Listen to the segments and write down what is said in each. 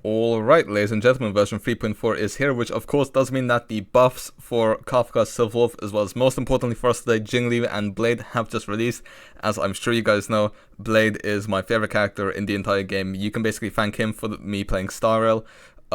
Alright, ladies and gentlemen, version 3.4 is here, which of course does mean that the buffs for Kafka, Silverwolf, as well as most importantly for us today, Jingliu and Blade have just released. As I'm sure you guys know, Blade is my favorite character in the entire game. You can basically thank him for me playing Star Rail.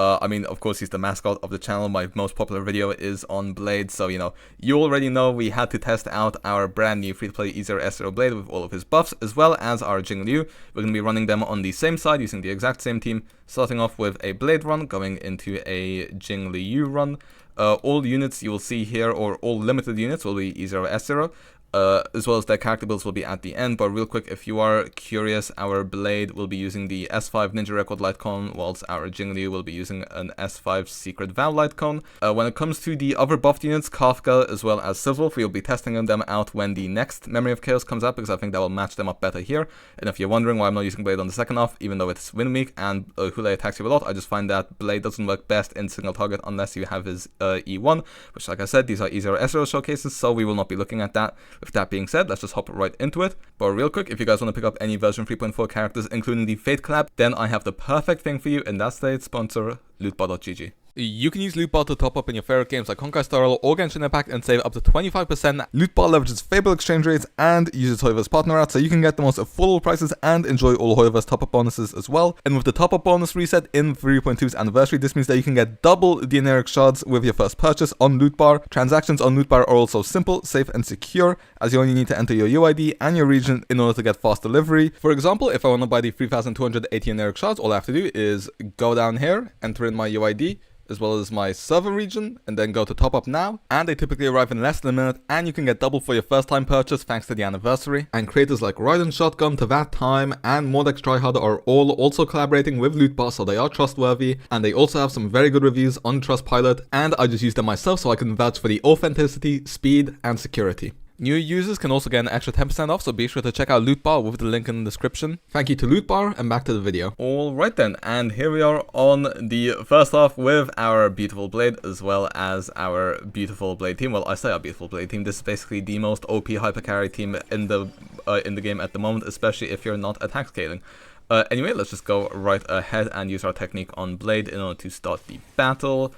I mean, of course, he's the mascot of the channel. My most popular video is on Blade, so, you already know we had to test out our brand new free-to-play E0S0 Blade with all of his buffs, as well as our Jingliu. We're going to be running them on the same side, using the exact same team, starting off with a Blade run, going into a Jingliu run. All units you will see here, or all limited units, will be E0S0. As well as their character builds will be at the end, but real quick, if you are curious, our Blade will be using the S5 Ninja Record Light Cone, whilst our Jingliu will be using an S5 Secret Vow Light Cone. When it comes to the other buffed units, Kafka as well as Silverwolf, we'll be testing them out when the next Memory of Chaos comes out, because I think that will match them up better here. And if you're wondering why I'm not using Blade on the second half, even though it's win week and Hule attacks you a lot, I just find that Blade doesn't work best in single target unless you have his E1, which, like I said, these are E0S0 showcases, so we will not be looking at that. With that being said, let's just hop right into it. But real quick, if you guys want to pick up any version 3.4 characters, including the Fate collab, then I have the perfect thing for you, and that's today's sponsor, lootbar.gg. You can use Lootbar to top up in your favorite games like Honkai Star Rail or Genshin Impact and save up to 25%. Lootbar leverages favorable exchange rates and uses Hoyoverse partner ads, so you can get the most affordable prices and enjoy all Hoyoverse top-up bonuses as well. And with the top-up bonus reset in 3.2's anniversary, this means that you can get double the Eneric shards with your first purchase on Lootbar. Transactions on Lootbar are also simple, safe and secure, as you only need to enter your UID and your region in order to get fast delivery. For example, if I want to buy the 3,280 Eneric shards, all I have to do is go down here, enter in my UID, as well as my server region, and then go to top up now, and they typically arrive in less than a minute, and you can get double for your first time purchase thanks to the anniversary. And creators like Raiden Shotgun, To That Time, and Mordex Tryharder are all also collaborating with Lootbar, so they are trustworthy, and they also have some very good reviews on Trustpilot, and I just use them myself so I can vouch for the authenticity, speed, and security. New users can also get an extra 10% off, so be sure to check out Lootbar with the link in the description. Thank you to Lootbar, and back to the video. Alright then, and here we are on the first half with our beautiful Blade, as well as our beautiful Blade team. Well, I say our beautiful Blade team, this is basically the most OP hypercarry team in the game at the moment, especially if you're not attack scaling. Anyway, let's just go right ahead and use our technique on Blade in order to start the battle.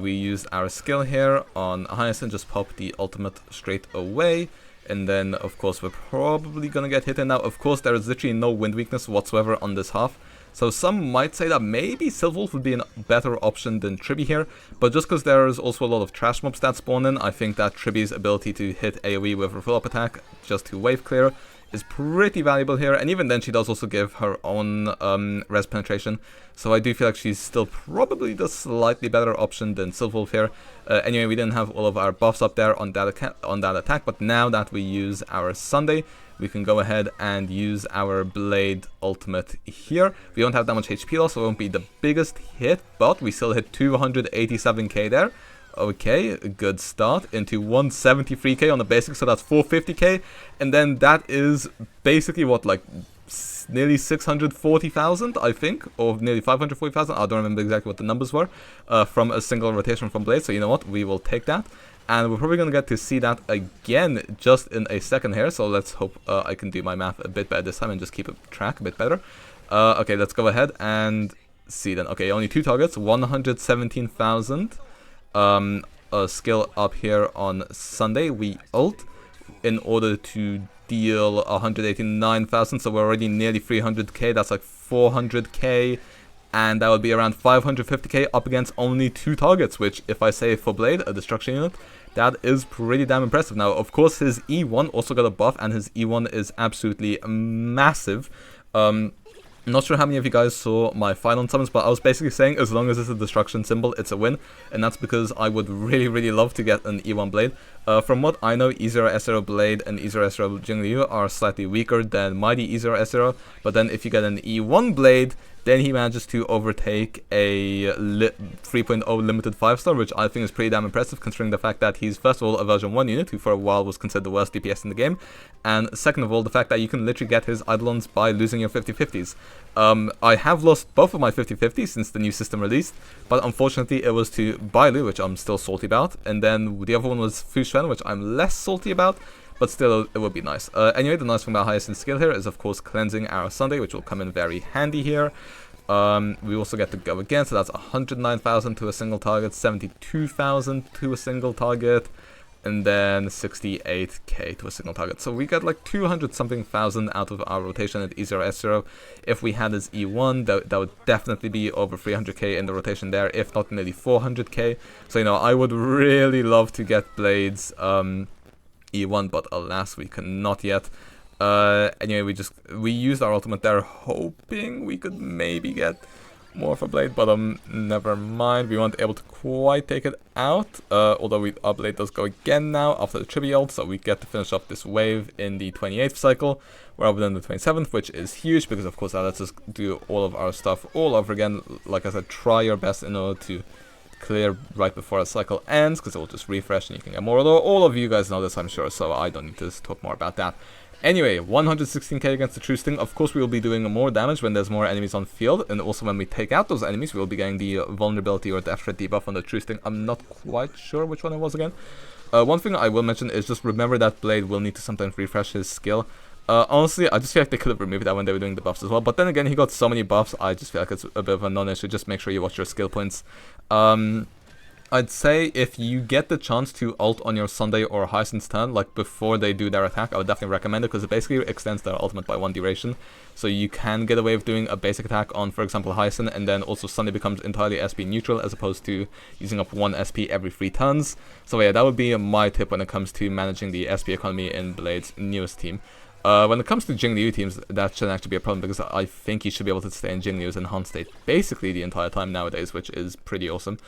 We used our skill here on Hyacine, just pop the ultimate straight away, and then of course we're probably gonna get hit. And now of course there is literally no wind weakness whatsoever on this half, so some might say that maybe Silverwolf would be a better option than Tribbie here, but just because there is also a lot of trash mobs that spawn in, I think that Tribbie's ability to hit AoE with a full-up attack just to wave clear is pretty valuable here, and even then she does also give her own res penetration, so I do feel like she's still probably the slightly better option than Silverwolf here. Anyway, we didn't have all of our buffs up there on that attack, but now that we use our Sunday, we can go ahead and use our Blade ultimate here. We don't have that much HP loss, so it won't be the biggest hit, but we still hit 287k there. Okay, a good start into 173k on the basic, so that's 450k, and then that is basically what, like nearly 640,000, I think, or nearly 540,000. I don't remember exactly what the numbers were from a single rotation from Blade. So you know what, we will take that, and we're probably gonna get to see that again just in a second here. So let's hope I can do my math a bit better this time and just keep a track a bit better. Okay, let's go ahead and see then. Okay, only 2 targets, 117,000. A skill up here on Sunday. We ult in order to deal 189,000, so we're already nearly 300k. That's like 400k, and that would be around 550k up against only 2 targets, which, if I say for Blade, a destruction unit, that is pretty damn impressive. Now, of course, his E1 also got a buff, and his E1 is absolutely massive. I'm not sure how many of you guys saw my final summons, but I was basically saying as long as it's a destruction symbol, it's a win, and that's because I would really love to get an E1 Blade. From what I know, E0S0 Blade and E0S0 Jingliu are slightly weaker than Mighty E0S0, but then if you get an E1 Blade, then he manages to overtake a 3.0 limited 5-star, which I think is pretty damn impressive, considering the fact that he's, first of all, a version 1 unit, who for a while was considered the worst DPS in the game, and second of all, the fact that you can literally get his Eidolons by losing your 50-50s. I have lost both of my 50-50s since the new system released, but unfortunately it was to Bailu, which I'm still salty about, and then the other one was Fushuan, which I'm less salty about, but still it would be nice. Anyway, the nice thing about Hyacine's skill here is of course cleansing our Sunday, which will come in very handy here. We also get to go again, so that's 109,000 to a single target, 72,000 to a single target, and then 68k to a single target. So we get like 200 something thousand out of our rotation at E0S0. If we had this E1, that would definitely be over 300k in the rotation there, if not nearly 400k. So, you know, I would really love to get Blade's E1, but alas, we cannot yet. Anyway, we used our ultimate there, hoping we could maybe get more for Blade, but never mind. We weren't able to quite take it out, although our Blade does go again now after the tribbie ult, so we get to finish off this wave in the 28th cycle rather than the 27th, which is huge because of course that lets us do all of our stuff all over again. Like I said, try your best in order to clear right before a cycle ends, because it will just refresh and you can get more. Although all of you guys know this, I'm sure, so I don't need to talk more about that. Anyway, 116k against the True Sting. Of course, we will be doing more damage when there's more enemies on field, and also when we take out those enemies, we will be getting the vulnerability or death threat debuff on the True Sting. I'm not quite sure which one it was again. One thing I will mention is just remember that Blade will need to sometimes refresh his skill. Honestly, I just feel like they could have removed that when they were doing the buffs as well, but then again, he got so many buffs, I just feel like it's a bit of a non-issue. Just make sure you watch your skill points. I'd say if you get the chance to ult on your Sunday or Hyacine's turn, like before they do their attack, I would definitely recommend it, because it basically extends their ultimate by 1 duration. So you can get away with doing a basic attack on, for example, Hyacine, and then also Sunday becomes entirely SP neutral as opposed to using up 1 SP every 3 turns. So yeah, that would be my tip when it comes to managing the SP economy in Blade's newest team. When it comes to Jingliu teams, that shouldn't actually be a problem, because I think you should be able to stay in Jingliu's enhanced state basically the entire time nowadays, which is pretty awesome.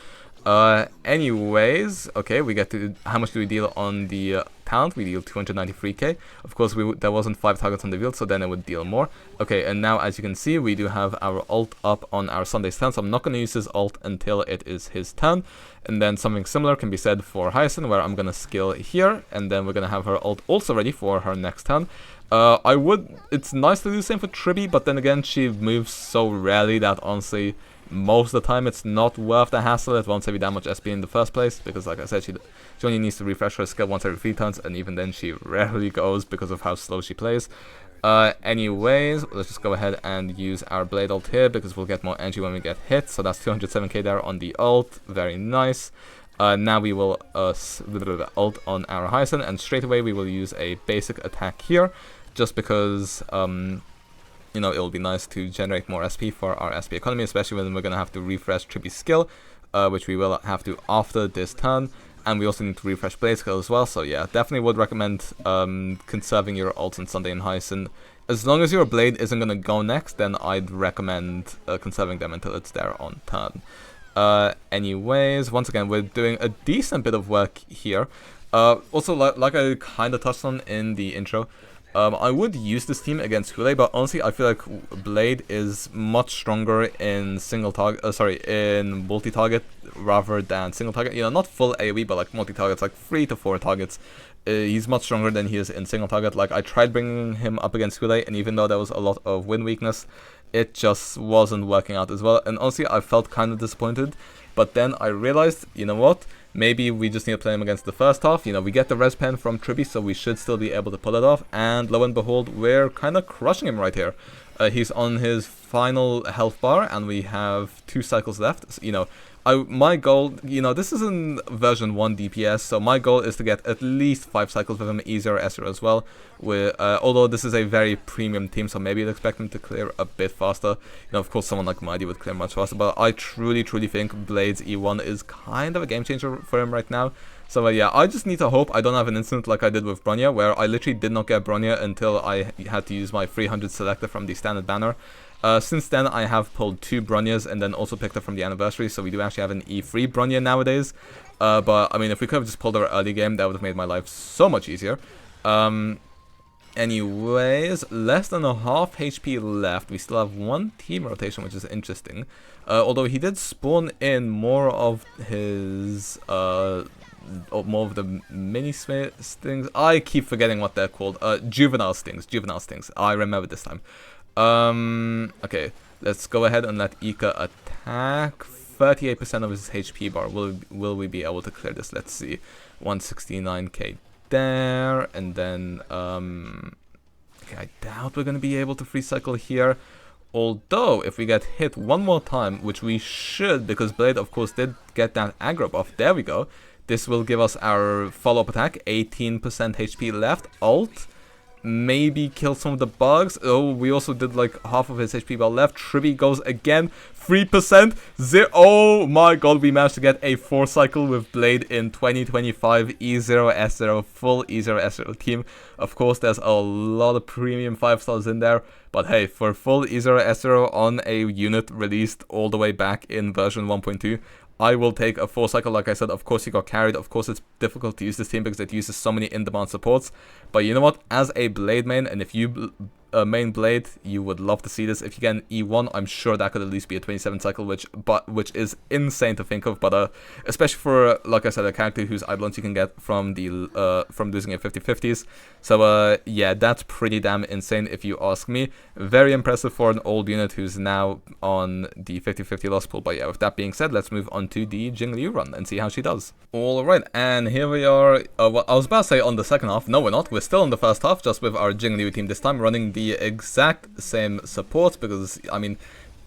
Anyways, okay, we get to, how much do we deal on the talent? We deal 293k. Of course, there wasn't 5 targets on the field, so then it would deal more. Okay, and now as you can see, we do have our ult up on our Sunday's turn, so I'm not going to use his ult until it is his turn. And then something similar can be said for Hyacine, where I'm going to skill here, and then we're going to have her ult also ready for her next turn. It's nice to do the same for Tribbie, but then again, she moves so rarely that honestly, most of the time it's not worth the hassle. It won't save you that much SP in the first place, because like I said, she only needs to refresh her skill once every 3 turns, and even then she rarely goes because of how slow she plays. Anyways, let's just go ahead and use our Blade ult here, because we'll get more energy when we get hit. So that's 207k there on the ult, very nice. Now we will ult on our Hyacine, and straight away we will use a basic attack here, just because you know, it will be nice to generate more SP for our SP economy, especially when we're going to have to refresh Tribbie's skill, which we will have to after this turn. And we also need to refresh Blade's skill as well, so yeah, definitely would recommend conserving your ults on Sunday and Hyacine. As long as your Blade isn't going to go next, then I'd recommend conserving them until it's there on turn. Anyways, once again, we're doing a decent bit of work here. Also, like I kind of touched on in the intro, I would use this team against Hule, but honestly, I feel like Blade is much stronger in in multi-target rather than single target. You know, not full AoE, but like multi-targets, like 3 to 4 targets. He's much stronger than he is in single target. Like, I tried bringing him up against Hule, and even though there was a lot of win weakness, it just wasn't working out as well. And honestly, I felt kind of disappointed. But then I realized, you know what? Maybe we just need to play him against the first half. You know, we get the res pen from Tribbie, so we should still be able to pull it off. And lo and behold, we're kind of crushing him right here. He's on his final health bar, and we have 2 cycles left. So, you know, my goal, you know, this is in version 1 DPS, so my goal is to get at least 5 cycles with him, E0S0 as well. Although this is a very premium team, so maybe you'd expect him to clear a bit faster. You know, of course, someone like Mighty would clear much faster, but I truly think Blade's E1 is kind of a game changer for him right now. So yeah, I just need to hope I don't have an incident like I did with Bronya, where I literally did not get Bronya until I had to use my 300 selector from the standard banner. Since then, I have pulled 2 Bronyas and then also picked up from the anniversary, so we do actually have an E3 Bronya nowadays. But I mean, if we could have just pulled our early game, that would have made my life so much easier. Anyways, less than a half HP left. We still have 1 team rotation, which is interesting. Although he did spawn in more of his more of the mini stings. I keep forgetting what they're called. Juvenile stings. I remember this time. Okay, let's go ahead and let Ika attack. 38% of his HP bar. Will we be able to clear this? Let's see. 169k there, and then okay, I doubt we're gonna be able to free cycle here. Although, if we get hit one more time, which we should, because Blade, of course, did get that aggro buff. There we go. This will give us our follow-up attack, 18% HP left, ult. Maybe kill some of the bugs. Oh, we also did like half of his HP bar left. Tribbie goes again, 3%. Oh my god, we managed to get a 4 cycle with Blade in 2025 E0S0, full E0S0 team. Of course, there's a lot of premium 5 stars in there. But hey, for full E0S0 on a unit released all the way back in version 1.2, I will take a 4 cycle. Like I said, of course he got carried. Of course it's difficult to use this team because it uses so many in-demand supports. But you know what? As a Blade main, and if you main Blade, you would love to see this. If you get an E1, I'm sure that could at least be a 27 cycle, which is insane to think of. But especially for, like I said, a character whose Eidolons you can get from the from losing a 50/50s. So yeah, that's pretty damn insane if you ask me. Very impressive for an old unit who's now on the 50/50 loss pool. But yeah, with that being said, let's move on to the Jingliu run and see how she does. Alright, and here we are. Well, I was about to say on the second half. No, we're not. We're still in the first half, just with our Jingliu team this time, running the exact same supports, because I mean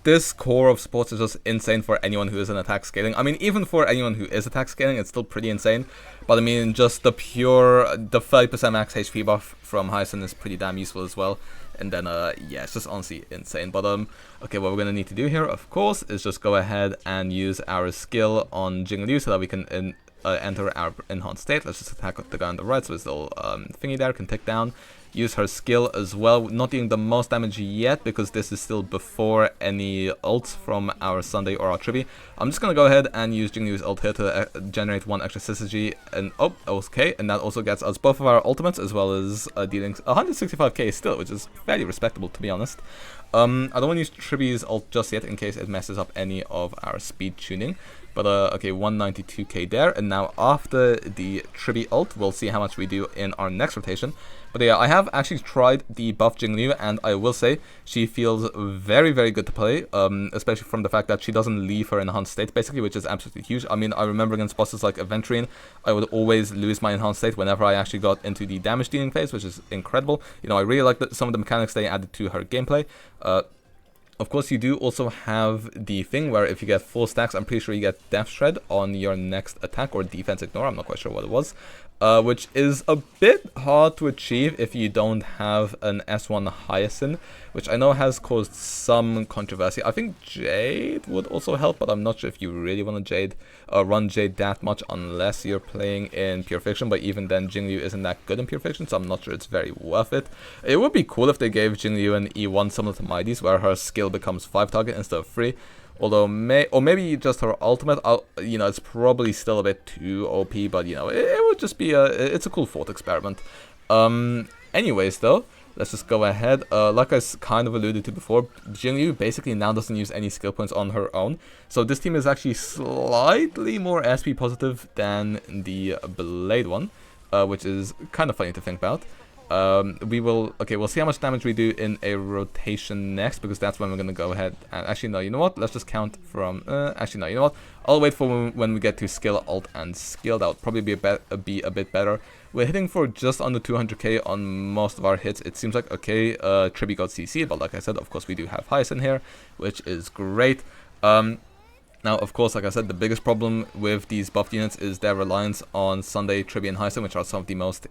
this core of supports is just insane for anyone who is in attack scaling. I mean, even for anyone who is attack scaling, it's still pretty insane. But I mean, just the 30% max HP buff from hyacine is pretty damn useful as well. And then yeah, it's just honestly insane. But okay, what we're gonna need to do here, of course, is just go ahead and use our skill on Jingliu so that we can enter our enhanced state. Let's just attack the guy on the right, so his little thingy there can tick down. Use her skill as well, not doing the most damage yet because this is still before any ults from our Sunday or our tribbie. I'm just gonna go ahead and use Jingliu's ult here to generate 1 extra synergy, and oh, okay, and that also gets us both of our ultimates, as well as dealing 165k still, which is fairly respectable, to be honest. I don't want to use Tribbie's ult just yet in case it messes up any of our speed tuning. But okay, 192k there, and now after the Tribbie ult, we'll see how much we do in our next rotation. But yeah, I have actually tried the buff Jingliu, and I will say she feels very, very good to play, especially from the fact that she doesn't leave her enhanced state, basically, which is absolutely huge. I mean, I remember against bosses like Aventurine, I would always lose my enhanced state whenever I actually got into the damage dealing phase, which is incredible. You know, I really like some of the mechanics they added to her gameplay. Of course, you do also have the thing where if you get 4 stacks, I'm pretty sure you get Death Shred on your next attack, or Defense Ignore, I'm not quite sure what it was. Which is a bit hard to achieve if you don't have an S1 hyacine, which I know has caused some controversy. I think Jade would also help, but I'm not sure if you really want to run Jade that much unless you're playing in Pure Fiction. But even then, Jingliu isn't that good in Pure Fiction, so I'm not sure it's very worth it. It would be cool if they gave Jingliu an E1 similar to Mighty's, where her skill becomes 5 target instead of 3. Although, maybe just her ultimate, you know, it's probably still a bit too OP, but, you know, it would just be it's a cool thought experiment. Anyways, though, let's just go ahead. Like I kind of alluded to before, Jingliu basically now doesn't use any skill points on her own. So this team is actually slightly more SP positive than the Blade one, which is kind of funny to think about. We'll see how much damage we do in a rotation next, because that's when we're gonna go ahead and actually, no, you know what, let's just count from actually, no, you know what, I'll wait for when we get to skill, ult, and skill. That would probably be a bit better. We're hitting for just under 200k on most of our hits. It seems like, okay, Tribbie got CC'd, but like I said, of course we do have hyacine here, which is great. Now, of course, like I said, the biggest problem with these buffed units is their reliance on Sunday, Tribbie, and hyacine, which are some of the most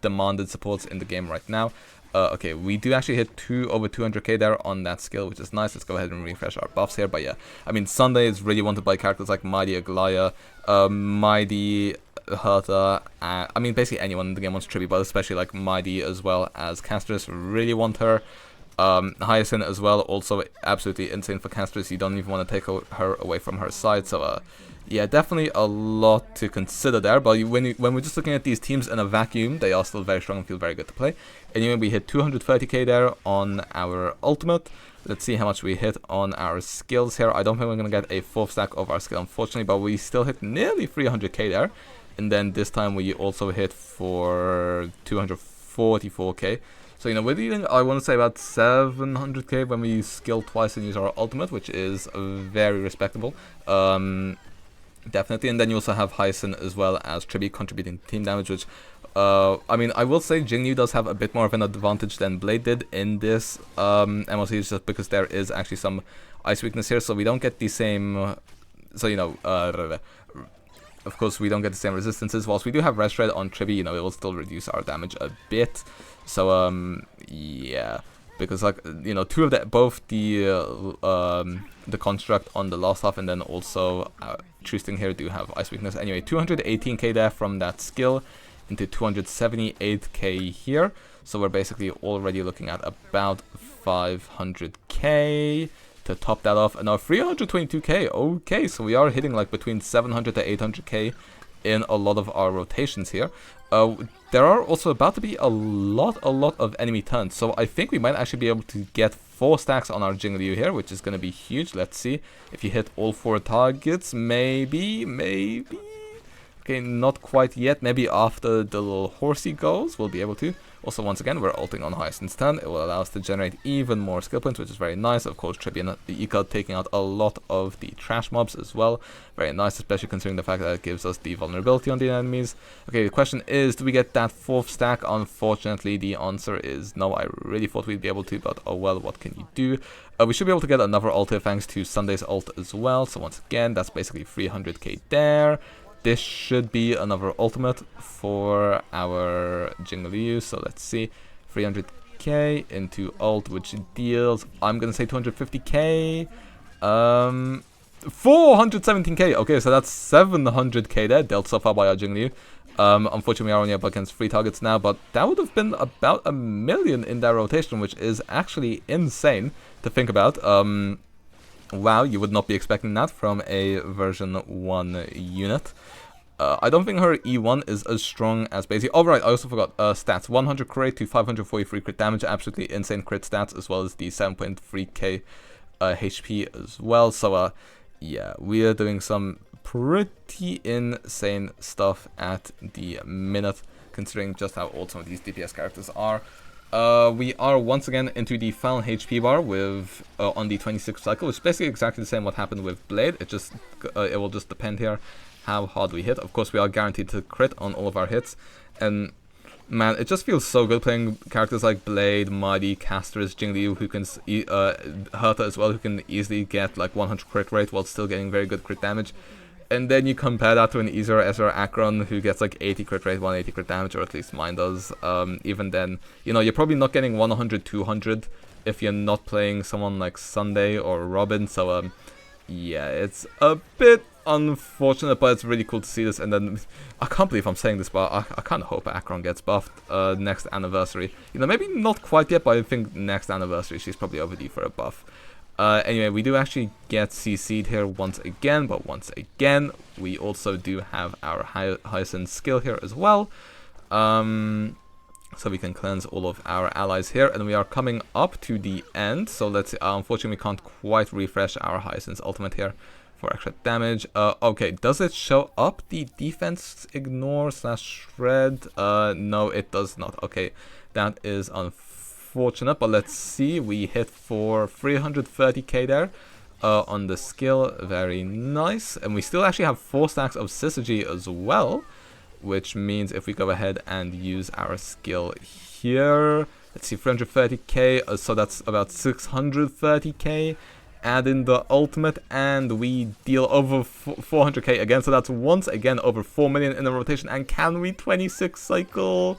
demanded supports in the game right now. Okay, we do actually hit over 200k there on that skill, which is nice. Let's go ahead and refresh our buffs here. But yeah, I mean, Sunday is really wanted by characters like Mighty, Aglaya, Mighty, Hertha, I mean, basically anyone in the game wants Tribbie, but especially like Mighty as well as Castris really want her. Hyacine as well, also absolutely insane for Castris. You don't even want to take her away from her side. So yeah, definitely a lot to consider there. But when we're just looking at these teams in a vacuum, they are still very strong and feel very good to play. Anyway, we hit 230k there on our ultimate. Let's see how much we hit on our skills here. I don't think we're going to get a 4th stack of our skill, unfortunately, but we still hit nearly 300k there. And then this time we also hit for 244k. So, you know, we're dealing, I want to say, about 700k when we skill twice and use our ultimate, which is very respectable. Definitely. And then you also have hyacine as well as Tribbie contributing team damage, which I mean, I will say Jingliu does have a bit more of an advantage than Blade did in this MLC, just because there is actually some ice weakness here, so we don't get the same, so you know, of course we don't get the same resistances. Whilst we do have Rest Shred on Tribbie, you know, it will still reduce our damage a bit. So yeah, because like, you know, two of the, both the construct on the last half and then also True Sting here do have ice weakness. Anyway, 218k there from that skill into 278k here. So we're basically already looking at about 500k to top that off. And now 322k. Okay, so we are hitting like between 700 to 800k in a lot of our rotations here. There are also about to be a lot of enemy turns, so I think we might actually be able to get 4 stacks on our Jingliu here, which is going to be huge. Let's see if you hit all 4 targets. Maybe. Okay, not quite yet. Maybe after the little horsey goes, we'll be able to. Also, once again, we're ulting on Hyacine's turn. It will allow us to generate even more skill points, which is very nice. Of course, Tribbie and the E-card taking out a lot of the trash mobs as well. Very nice, especially considering the fact that it gives us the vulnerability on the enemies. Okay, the question is, do we get that 4th stack? Unfortunately, the answer is no. I really thought we'd be able to, but oh well, what can you do? We should be able to get another ult here thanks to Sunday's ult as well. So once again, that's basically 300k there. This should be another ultimate for our Jingliu, so let's see, 300k into ult, which deals, I'm gonna say 250k, 417k, okay, so that's 700k there, dealt so far by our Jingliu. Unfortunately, we are only up against 3 targets now, but that would have been about 1 million in that rotation, which is actually insane to think about. Wow, you would not be expecting that from a version 1 unit. I don't think her E1 is as strong as Basie. Oh right, I also forgot stats. 100 crit to 543 crit damage, absolutely insane crit stats, as well as the 7.3k HP as well. So yeah, we are doing some pretty insane stuff at the minute, considering just how old some of these DPS characters are. We are once again into the final HP bar with on the 26th cycle, which is basically exactly the same what happened with Blade. It just it will just depend here how hard we hit. Of course, we are guaranteed to crit on all of our hits, and man, it just feels so good playing characters like Blade, Mighty, Caster's, Jingliu, who can Herta as well, who can easily get like 100 crit rate while still getting very good crit damage. And then you compare that to an E0S0 Akron who gets like 80 crit rate, 180 crit damage, or at least mine does. Even then, you know, you're probably not getting 100, 200 if you're not playing someone like Sunday or Robin. So yeah, it's a bit unfortunate, but it's really cool to see this. And then I can't believe I'm saying this, but I kind of hope Akron gets buffed next anniversary. You know, maybe not quite yet, but I think next anniversary she's probably overdue for a buff. Anyway, we do actually get CC'd here once again, but once again, we also do have our Hyacine skill here as well. So we can cleanse all of our allies here, and we are coming up to the end. So let's see, unfortunately we can't quite refresh our Hyacine's ultimate here for extra damage. Okay, does it show up the defense ignore / shred? No, it does not. Okay, that is unfortunate, but let's see, we hit for 330k there on the skill. Very nice, and we still actually have 4 stacks of Syzygy as well, which means if we go ahead and use our skill here, let's see, 330k, so that's about 630k. Add in the ultimate and we deal over 400k again, so that's once again over 4 million in the rotation. And can we 26 cycle?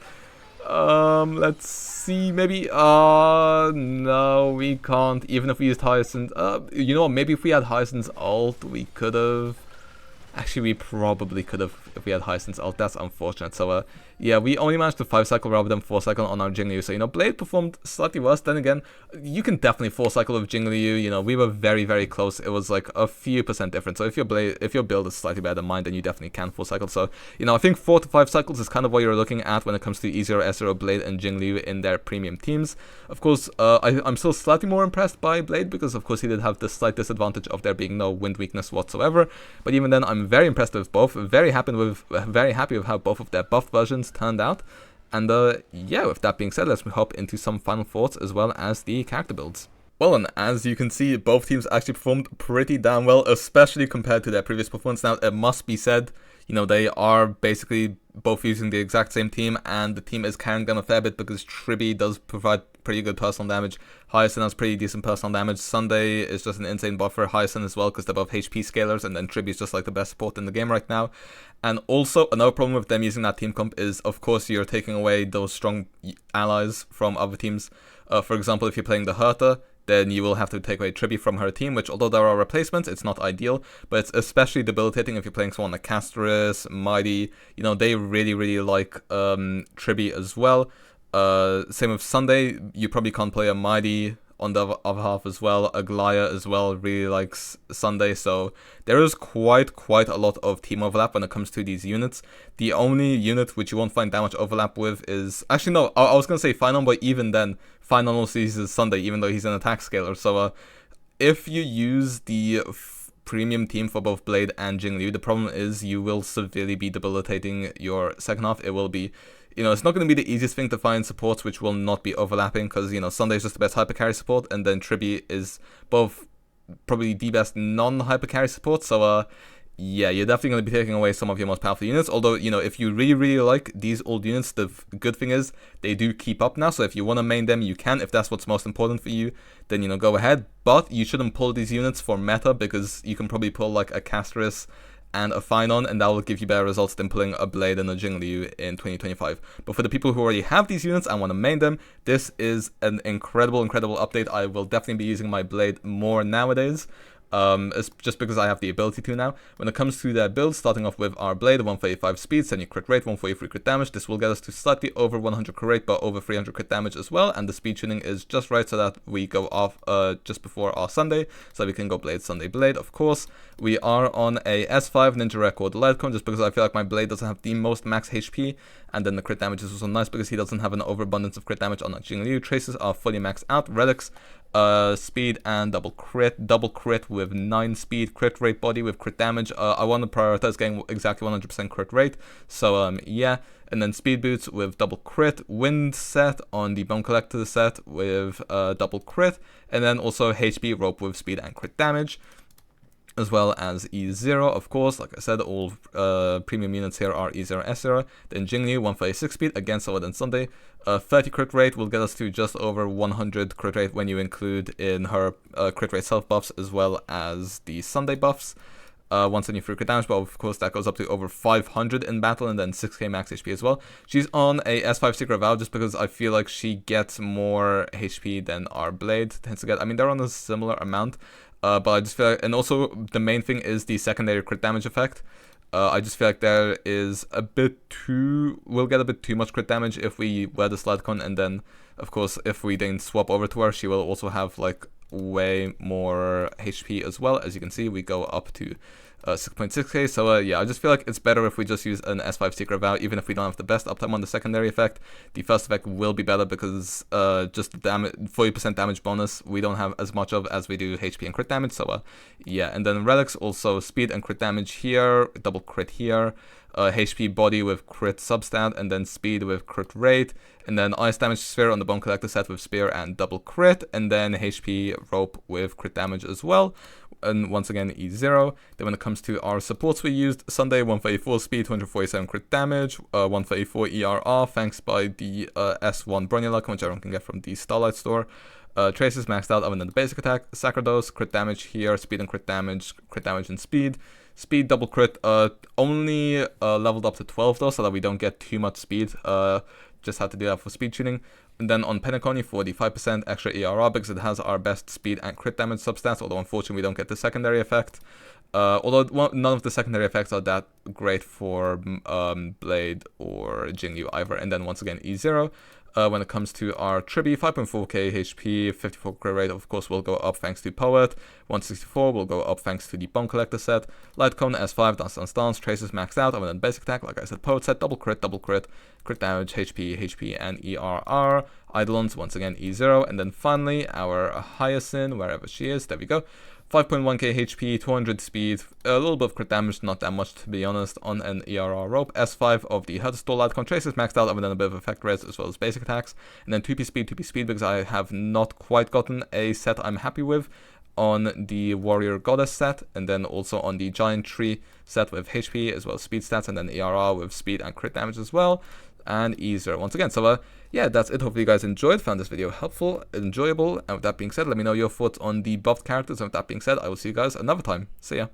Let's see, maybe, no, we can't, even if we used Hyacine's, you know what, maybe if we had Hyacine's ult, we could have. Actually, we probably could have if we had Hyacine's ult. That's unfortunate. So, yeah, we only managed to 5 cycle rather than 4 cycle on our Jingliu. So, you know, Blade performed slightly worse. Then again, you can definitely 4 cycle with Jingliu. You know, we were very, very close. It was like a few % difference. So, if your build is slightly better than mine, then you definitely can 4 cycle. So, you know, I think 4 to 5 cycles is kind of what you're looking at when it comes to E0S0, Blade, and Jingliu in their premium teams. Of course, I'm still slightly more impressed by Blade because, of course, he did have the slight disadvantage of there being no wind weakness whatsoever. But even then, I'm very impressed with both. Very happy with how both of their buffed versions turned out. And yeah, with that being said, let's hop into some final thoughts as well as the character builds. Well, and as you can see, both teams actually performed pretty damn well, especially compared to their previous performance. Now, it must be said, you know, they are basically both using the exact same team, and the team is carrying them a fair bit because Tribbie does provide pretty good personal damage. Hyacine has pretty decent personal damage. Sunday is just an insane buffer. Hyacine as well, because they're both HP scalers, and then Tribbie is just like the best support in the game right now. And also, another problem with them using that team comp is, of course, you're taking away those strong allies from other teams. For example, if you're playing the Herta, then you will have to take away Tribbie from her team, which, although there are replacements, it's not ideal, but it's especially debilitating if you're playing someone like Castris, Mighty. You know, they really like Tribbie as well. Same with Sunday, you probably can't play a Mighty on the other half as well. Aglaya as well really likes Sunday, so there is quite a lot of team overlap when it comes to these units. The only unit which you won't find that much overlap with is... Actually, no, I was going to say Final, but even then, Final also uses Sunday, even though he's an attack scaler. So if you use the premium team for both Blade and Jingliu, the problem is you will severely be debilitating your second half. It will be... You know, it's not going to be the easiest thing to find supports which will not be overlapping, because, you know, Sunday is just the best hyper carry support, and then Tribbie is both probably the best non-hyper carry support. So, yeah, you're definitely going to be taking away some of your most powerful units. Although, you know, if you really like these old units, the good thing is they do keep up now. So if you want to main them, you can. If that's what's most important for you, then, you know, go ahead. But you shouldn't pull these units for meta, because you can probably pull like a Castris and a Finon, and that will give you better results than pulling a Blade and a Jingliu in 2025. But for the people who already have these units and want to main them, this is an incredible update. I will definitely be using my Blade more nowadays. It's just because I have the ability to now. When it comes to their build, starting off with our Blade, 145 speed, 70 crit rate, 143 crit damage. This will get us to slightly over 100 crit rate, but over 300 crit damage as well. And the speed tuning is just right so that we go off just before our Sunday, so we can go Blade, Sunday, Blade, of course. We are on a S5 Ninja Record light cone, just because I feel like my Blade doesn't have the most max HP, and then the crit damage is also nice because he doesn't have an overabundance of crit damage on Jingliu. Traces are fully maxed out. Relics, speed and double crit with 9 speed, crit rate body with crit damage. I want to prioritize getting exactly 100% crit rate, so yeah. And then speed boots with double crit, wind set on the bone collector set with double crit, and then also HP rope with speed and crit damage, as well as E0, of course. Like I said, all premium units here are E0S0. Then Jingliu, 136 speed, again slower than Sunday. 30 crit rate will get us to just over 100 crit rate when you include in her crit rate self buffs as well as the Sunday buffs. 173 crit damage, but of course that goes up to over 500 in battle, and then 6k max HP as well. She's on a S5 Secret Vow just because I feel like she gets more HP than our Blade tends to get. I mean, they're on a similar amount, but I just feel like, and also the main thing is the secondary crit damage effect. I just feel like there is a bit too, we'll get a bit too much crit damage if we wear the slide con, and then of course if we then swap over to her, she will also have like way more HP as well. As you can see, we go up to 6.6k, so yeah, I just feel like it's better if we just use an S5 Secret Vow, even if we don't have the best uptime on the secondary effect. The first effect will be better because just the 40% damage bonus we don't have as much of as we do HP and crit damage, so yeah. And then relics, also speed and crit damage here, double crit here, HP body with crit substat, and then speed with crit rate, and then ice damage sphere on the bone collector set with spear and double crit, and then HP rope with crit damage as well. And once again, E0. Then when it comes to our supports we used, Sunday, 134 speed, 247 crit damage, 134 ERR, thanks by the S1 Bronyaluk, which everyone can get from the Starlight store. Traces maxed out other than the basic attack. Sacrados, crit damage here, speed and crit damage and speed. Speed double crit, only leveled up to 12 though, so that we don't get too much speed. Just had to do that for speed tuning. And then on Penacony, 45% extra ERR because it has our best speed and crit damage substats, although unfortunately we don't get the secondary effect. Although none of the secondary effects are that great for Blade or Jingliu either. And then once again, E0. When it comes to our Tribbie, 5.4k HP, 54 crit rate, of course, will go up thanks to Poet. 164 will go up thanks to the Bone Collector set. Light Cone, S5, Dance, Traces maxed out, other than basic attack, like I said, Poet set, double crit, crit damage, HP, and ERR. Eidolons, once again, E0. And then finally, our Hyacine, wherever she is, there we go. 5.1k HP, 200 speed, a little bit of crit damage, not that much to be honest, on an ERR rope. S5 of the Herta Light Cone, Traces maxed out, other than a bit of effect res as well as basic attacks. And then 2p speed because I have not quite gotten a set I'm happy with. on the Warrior Goddess set, and then also on the Giant Tree set with HP as well as speed stats, and then ERR with speed and crit damage as well, and E0 once again. So yeah, that's it. Hopefully you guys enjoyed, found this video helpful, enjoyable, and with that being said, let me know your thoughts on the buffed characters, and with that being said, I will see you guys another time. See ya.